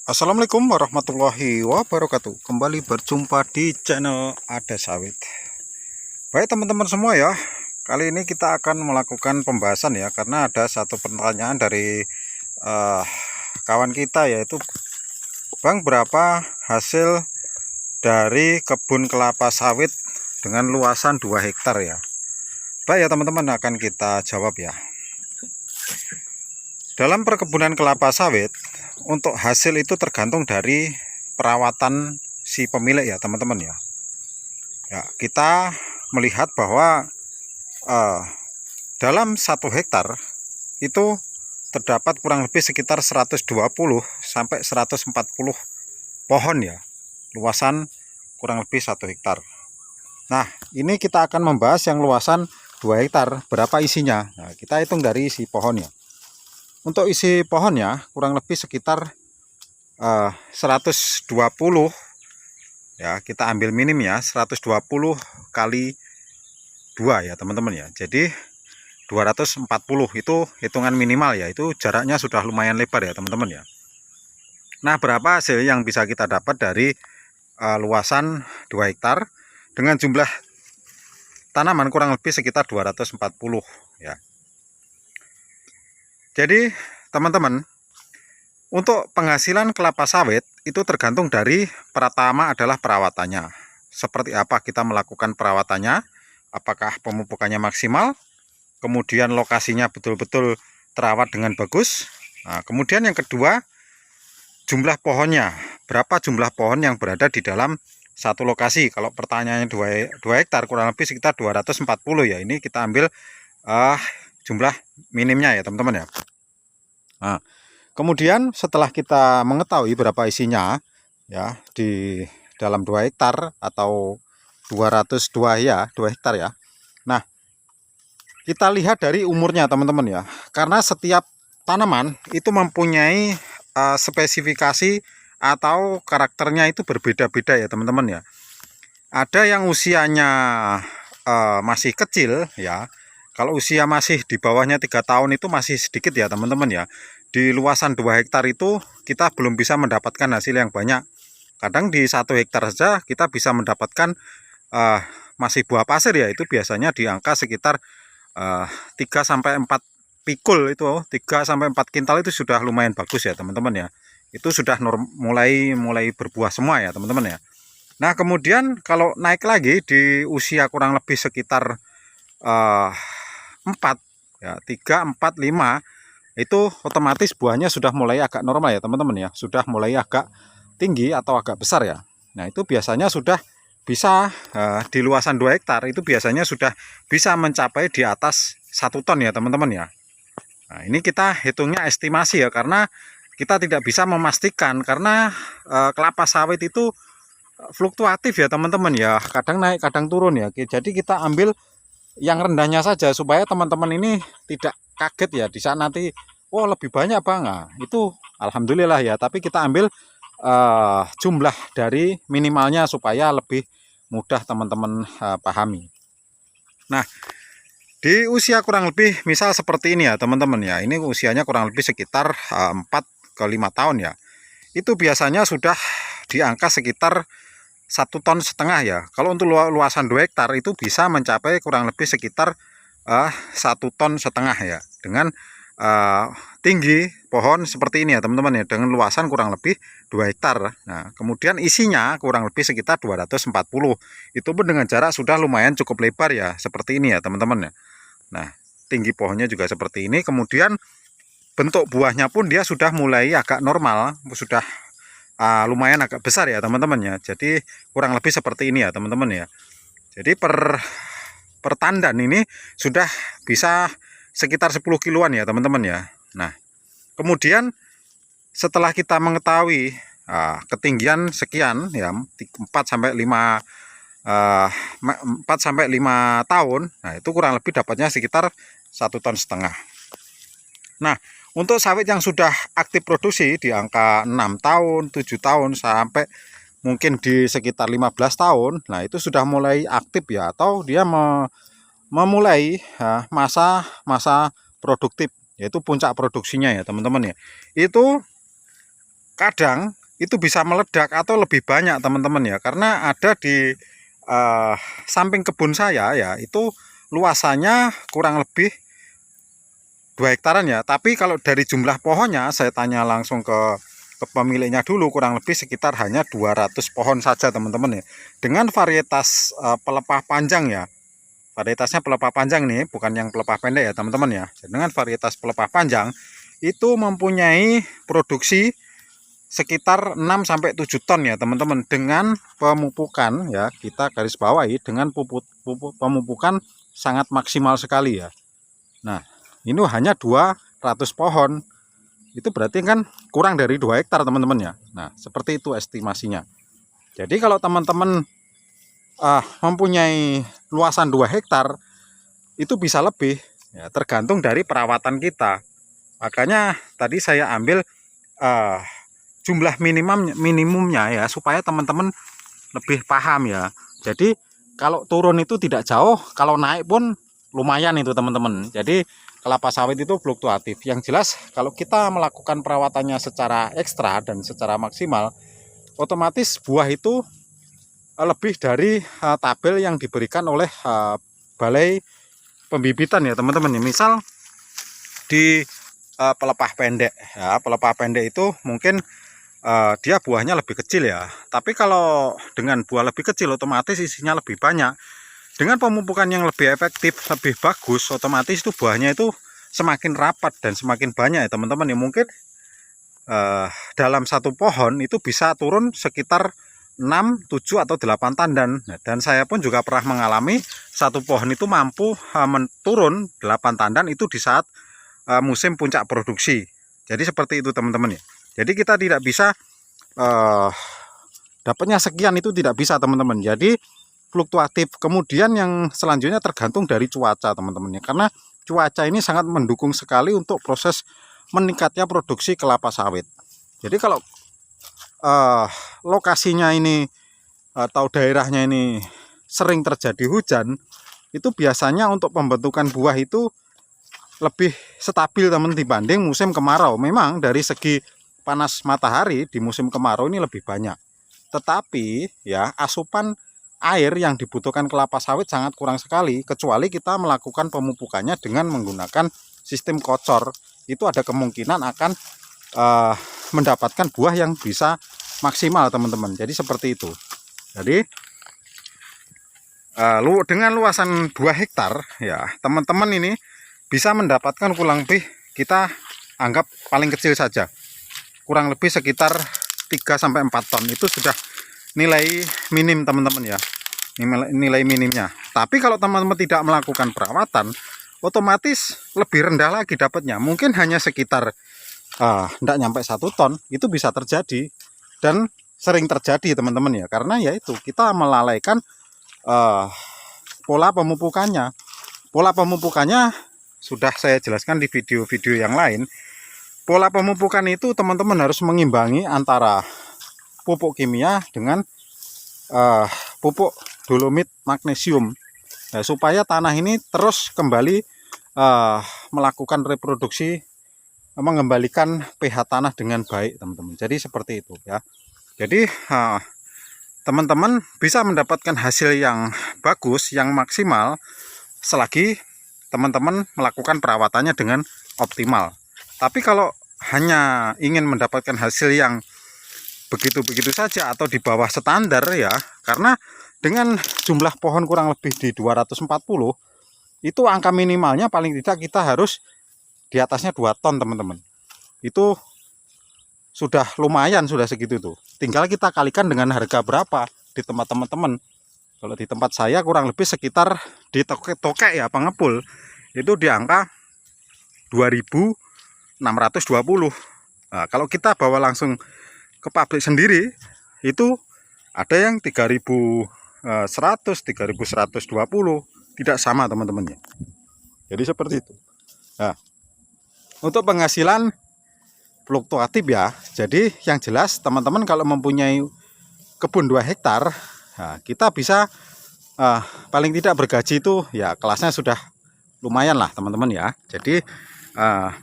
Assalamualaikum warahmatullahi wabarakatuh. Kembali berjumpa di channel Ada Sawit. Baik teman-teman semua ya, kali ini kita akan melakukan pembahasan ya, karena ada satu pertanyaan dari kawan kita, yaitu Bang, berapa hasil dari kebun kelapa sawit dengan luasan 2 hektar ya? Baik ya teman-teman, akan kita jawab ya. Dalam perkebunan kelapa sawit, untuk hasil itu tergantung dari perawatan si pemilik ya teman-teman ya. Kita melihat bahwa dalam 1 hektar itu terdapat kurang lebih sekitar 120 sampai 140 pohon ya, luasan kurang lebih 1 hektar. Nah, ini kita akan membahas yang luasan 2 hektar, berapa isinya. Nah, kita hitung dari isi pohonnya. Untuk isi pohonnya kurang lebih sekitar 120 ya, kita ambil minim ya, 120 kali 2 ya teman-teman ya. Jadi 240 itu hitungan minimal ya, itu jaraknya sudah lumayan lebar ya teman-teman ya. Nah, berapa hasil yang bisa kita dapat dari luasan 2 hektar dengan jumlah tanaman kurang lebih sekitar 240 ya. Jadi teman-teman, untuk penghasilan kelapa sawit itu tergantung dari pertama adalah perawatannya. Seperti apa kita melakukan perawatannya, apakah pemupukannya maksimal, kemudian lokasinya betul-betul terawat dengan bagus. Nah, kemudian yang kedua, jumlah pohonnya, berapa jumlah pohon yang berada di dalam satu lokasi. Kalau pertanyaannya 2 hektar kurang lebih sekitar 240 ya, ini kita ambil jumlah minimnya ya teman-teman ya. Nah, kemudian setelah kita mengetahui berapa isinya ya di dalam 2 hektar atau 202 ya, 2 hektar ya. Nah, kita lihat dari umurnya teman-teman ya. Karena setiap tanaman itu mempunyai spesifikasi atau karakternya itu berbeda-beda ya teman-teman ya. Ada yang usianya masih kecil ya. Kalau usia masih di bawahnya 3 tahun itu masih sedikit ya teman-teman ya. Di luasan 2 hektar itu kita belum bisa mendapatkan hasil yang banyak. Kadang di 1 hektar saja kita bisa mendapatkan masih buah pasir ya, itu biasanya di angka sekitar 3-4 pikul, itu 3-4 kintal itu sudah lumayan bagus ya teman-teman ya. Itu sudah mulai berbuah semua ya teman-teman ya. Nah, kemudian kalau naik lagi di usia kurang lebih sekitar 4 ya, 3, 4, 5 itu otomatis buahnya sudah mulai agak normal ya teman-teman ya, sudah mulai agak tinggi atau agak besar ya. Nah, itu biasanya sudah bisa di luasan 2 hektar itu biasanya sudah bisa mencapai di atas 1 ton ya teman-teman ya. Nah, ini kita hitungnya estimasi ya, karena kita tidak bisa memastikan, karena kelapa sawit itu fluktuatif ya teman-teman ya, kadang naik kadang turun ya. Jadi kita ambil yang rendahnya saja supaya teman-teman ini tidak kaget ya di saat nanti, oh lebih banyak bang. Nah, itu alhamdulillah ya, tapi kita ambil jumlah dari minimalnya supaya lebih mudah teman-teman pahami. Nah, di usia kurang lebih misal seperti ini ya teman-teman ya, ini usianya kurang lebih sekitar 4-5 tahun ya, itu biasanya sudah di angka sekitar 1,5 ton ya. Kalau untuk luasan 2 hektar itu bisa mencapai kurang lebih sekitar 1,5 ton ya, dengan tinggi pohon seperti ini ya teman-teman ya, dengan luasan kurang lebih 2 hektar. Nah, kemudian isinya kurang lebih sekitar 240, itu pun dengan jarak sudah lumayan cukup lebar ya, seperti ini ya teman-teman ya. Nah, tinggi pohonnya juga seperti ini, kemudian bentuk buahnya pun dia sudah mulai agak normal, sudah lumayan agak besar ya teman-teman ya. Jadi kurang lebih seperti ini ya teman-teman ya. Jadi per tandan ini sudah bisa sekitar 10 kiloan ya teman-teman ya. Nah, kemudian setelah kita mengetahui ketinggian sekian ya, 4-5 tahun, nah itu kurang lebih dapatnya sekitar 1,5 ton. Nah, untuk sawit yang sudah aktif produksi di angka 6 tahun, 7 tahun sampai mungkin di sekitar 15 tahun, nah itu sudah mulai aktif ya, atau dia memulai masa produktif, yaitu puncak produksinya ya teman-teman ya. Itu kadang itu bisa meledak atau lebih banyak teman-teman ya, karena ada di samping kebun saya ya, itu luasannya kurang lebih 2 hektaran ya. Tapi kalau dari jumlah pohonnya saya tanya langsung ke pemiliknya dulu, kurang lebih sekitar hanya 200 pohon saja teman-teman ya, dengan varietas pelepah panjang ya. Varietasnya pelepah panjang nih, bukan yang pelepah pendek ya teman-teman ya. Dengan varietas pelepah panjang itu mempunyai produksi sekitar 6-7 ton ya teman-teman, dengan pemupukan ya, kita garis bawahi dengan pemupukan sangat maksimal sekali ya. Nah, ini hanya 200 pohon, itu berarti kan kurang dari 2 hektar teman-teman ya. Nah, seperti itu estimasinya. Jadi kalau teman-teman mempunyai luasan 2 hektar, itu bisa lebih ya, tergantung dari perawatan kita. Makanya tadi saya ambil jumlah minimumnya ya, supaya teman-teman lebih paham ya. Jadi kalau turun itu tidak jauh, kalau naik pun lumayan itu teman-teman. Jadi kelapa sawit itu fluktuatif. Yang jelas kalau kita melakukan perawatannya secara ekstra dan secara maksimal, otomatis buah itu lebih dari tabel yang diberikan oleh balai pembibitan ya teman-teman. Misal di pelepah pendek ya, pelepah pendek itu mungkin dia buahnya lebih kecil ya. Tapi kalau dengan buah lebih kecil, otomatis isinya lebih banyak. Dengan pemupukan yang lebih efektif, lebih bagus, otomatis itu buahnya itu semakin rapat dan semakin banyak ya teman-teman ya. Mungkin dalam satu pohon itu bisa turun sekitar 6, 7 atau 8 tandan. Nah, dan saya pun juga pernah mengalami satu pohon itu mampu turun 8 tandan itu di saat musim puncak produksi. Jadi seperti itu teman-teman ya. Jadi kita tidak bisa dapatnya sekian, itu tidak bisa teman-teman. Jadi fluktuatif. Kemudian yang selanjutnya tergantung dari cuaca teman-teman ya. Karena cuaca ini sangat mendukung sekali untuk proses meningkatnya produksi kelapa sawit. Jadi kalau lokasinya ini atau daerahnya ini sering terjadi hujan, itu biasanya untuk pembentukan buah itu lebih stabil teman dibanding musim kemarau. Memang dari segi panas matahari di musim kemarau ini lebih banyak, tetapi ya asupan air yang dibutuhkan kelapa sawit sangat kurang sekali, kecuali kita melakukan pemupukannya dengan menggunakan sistem kocor. Itu ada kemungkinan akan mendapatkan buah yang bisa maksimal teman-teman. Jadi seperti itu. Jadi dengan luasan 2 hektar ya teman-teman ini bisa mendapatkan kurang lebih, kita anggap paling kecil saja, kurang lebih sekitar 3-4 ton. Itu sudah nilai minim teman-teman ya, nilai minimnya. Tapi kalau teman-teman tidak melakukan perawatan, otomatis lebih rendah lagi dapatnya. Mungkin hanya sekitar tidak nyampe 1 ton, itu bisa terjadi dan sering terjadi teman-teman ya. Karena yaitu kita melalaikan pola pemupukannya. Pola pemupukannya sudah saya jelaskan di video-video yang lain. Pola pemupukan itu teman-teman harus mengimbangi antara pupuk kimia dengan pupuk dolomit magnesium, nah, supaya tanah ini terus kembali melakukan reproduksi, mengembalikan pH tanah dengan baik teman-teman. Jadi seperti itu ya. Jadi teman-teman bisa mendapatkan hasil yang bagus, yang maksimal, selagi teman-teman melakukan perawatannya dengan optimal. Tapi kalau hanya ingin mendapatkan hasil yang begitu-begitu saja atau di bawah standar ya, karena dengan jumlah pohon kurang lebih di 240, itu angka minimalnya paling tidak kita harus di atasnya 2 ton teman-teman. Itu sudah lumayan, sudah segitu tuh. Tinggal kita kalikan dengan harga berapa di tempat teman-teman. Kalau di tempat saya kurang lebih sekitar di tokek ya, pengepul, itu di angka 2.620. Nah, kalau kita bawa langsung ke pabrik sendiri, itu ada yang 3.100, 3.120, tidak sama teman-teman ya. Jadi seperti itu. Nah, untuk penghasilan fluktuatif ya. Jadi yang jelas teman-teman kalau mempunyai kebun 2 hektar, nah, kita bisa paling tidak bergaji itu ya kelasnya sudah lumayan lah teman-teman ya. Jadi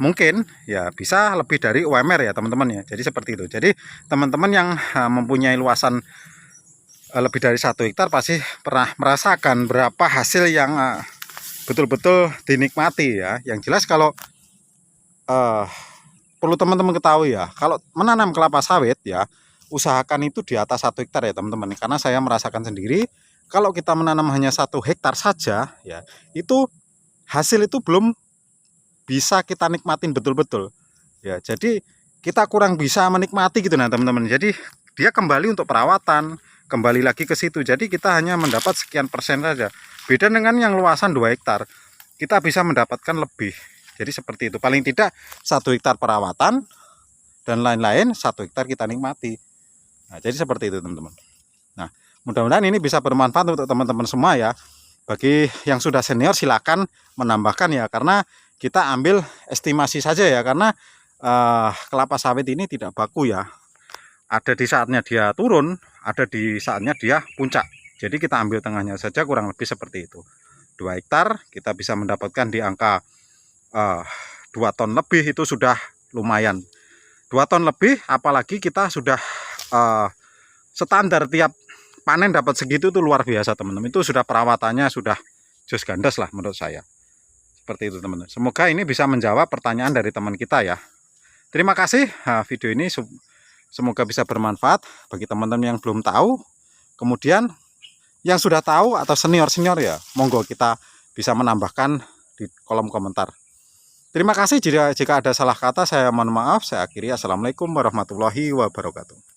mungkin ya bisa lebih dari UMR ya teman-teman ya. Jadi seperti itu. Jadi teman-teman yang mempunyai luasan lebih dari 1 hektar pasti pernah merasakan berapa hasil yang betul-betul dinikmati ya. Yang jelas kalau perlu teman-teman ketahui ya, kalau menanam kelapa sawit ya, usahakan itu di atas 1 hektar ya teman-teman. Karena saya merasakan sendiri, kalau kita menanam hanya 1 hektar saja ya, itu hasil itu belum bisa kita nikmatin betul-betul ya. Jadi kita kurang bisa menikmati gitu nah teman-teman. Jadi dia kembali untuk perawatan, kembali lagi ke situ. Jadi kita hanya mendapat sekian persen saja. Beda dengan yang luasan 2 hektar, kita bisa mendapatkan lebih. Jadi seperti itu. Paling tidak 1 hektar perawatan dan lain-lain, 1 hektar kita nikmati. Nah, jadi seperti itu teman-teman. Nah, mudah-mudahan ini bisa bermanfaat untuk teman-teman semua ya. Bagi yang sudah senior silakan menambahkan ya, karena kita ambil estimasi saja ya, karena kelapa sawit ini tidak baku ya. Ada di saatnya dia turun, ada di saatnya dia puncak. Jadi kita ambil tengahnya saja, kurang lebih seperti itu. 2 hektar kita bisa mendapatkan di angka 2 ton lebih, itu sudah lumayan. 2 ton lebih, apalagi kita sudah standar tiap panen dapat segitu, itu luar biasa teman-teman. Itu sudah perawatannya sudah jos gandas lah menurut saya. Seperti itu teman-teman. Semoga ini bisa menjawab pertanyaan dari teman kita ya. Terima kasih. Video ini semoga bisa bermanfaat bagi teman-teman yang belum tahu. Kemudian yang sudah tahu atau senior-senior ya, monggo kita bisa menambahkan di kolom komentar. Terima kasih. Jika ada salah kata saya mohon maaf. Saya akhiri. Assalamualaikum warahmatullahi wabarakatuh.